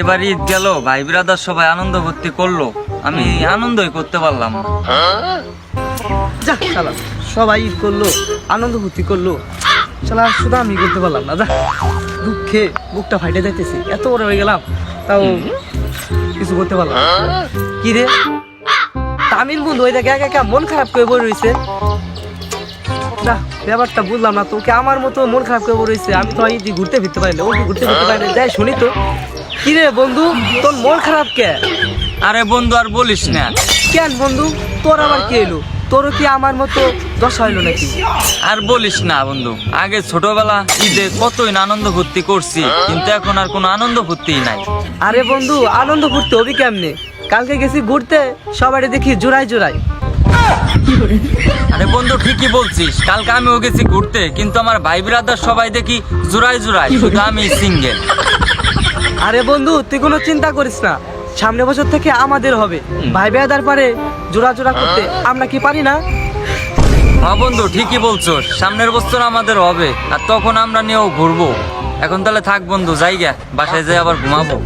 এবার ঈদ গেল, ভাই ব্রাদার সবাই আনন্দ ভর্তি করলো, আমি আনন্দই করতে পারলাম না। যা শালা, সবাই ঈদ করলো, আনন্দ ফুর্তি করলো, শালা শুধু আমি করতে পারলাম না। যা, দুঃখে বুকটা ফাইটে যাইতেছি, এত বড় হয়ে গেলাম তাও কিছু করতে পারলাম না। কি রে তামিল বন্ধু ওই দেখে একা একা মন খারাপ করে বই রয়েছে। যা, ব্যাপারটা বুঝলাম না, তোকে আমার মতো মন খারাপ করে বই রয়েছে, আমি তো ঈদ ঘুরতে ফিরতে পারি না, ও ঘুরতে ফিরতে পারি না। যাই শুনি তো, কি রে বন্ধু তোর মন খারাপ কে? আরে বন্ধু আর বলিস না। কেন বন্ধু, তোর আবার কি এলো? তোরও কি আমার মতো দশা হইলো নাকি? আর বলিস না বন্ধু, আগে ছোটবেলা ঈদে কতই না আনন্দ ফুর্তি করছি, কিন্তু এখন আর কোনো আনন্দ ফুর্তিই নাই। আরে বন্ধু আনন্দ ঘুরতে হবি কেমনে? কালকে গেছি ঘুরতে, সবাই দেখি জোড়ায় জোড়ায়। আরে বন্ধু ঠিকই বলছিস, কালকে আমিও গেছি ঘুরতে, কিন্তু আমার ভাই ব্রাদার সবাই দেখি জোড়ায় জোড়ায়, শুধু আমি সিঙ্গেল। আরে বন্ধু তুই কোনো চিন্তা করিস না, সামনে বছর থেকে আমাদের হবে ভাই বেয়াদার পারে জোড়া জোড়া করতে, আমরা কি পারি না? হ্যাঁ বন্ধু ঠিকই বলছো, সামনের বছর আমাদের হবে, আর তখন আমরা নিয়েও ঘুরবো। এখন তাহলে থাক বন্ধু, যাই গে, বাসায় যাই আবার ঘুমাবো।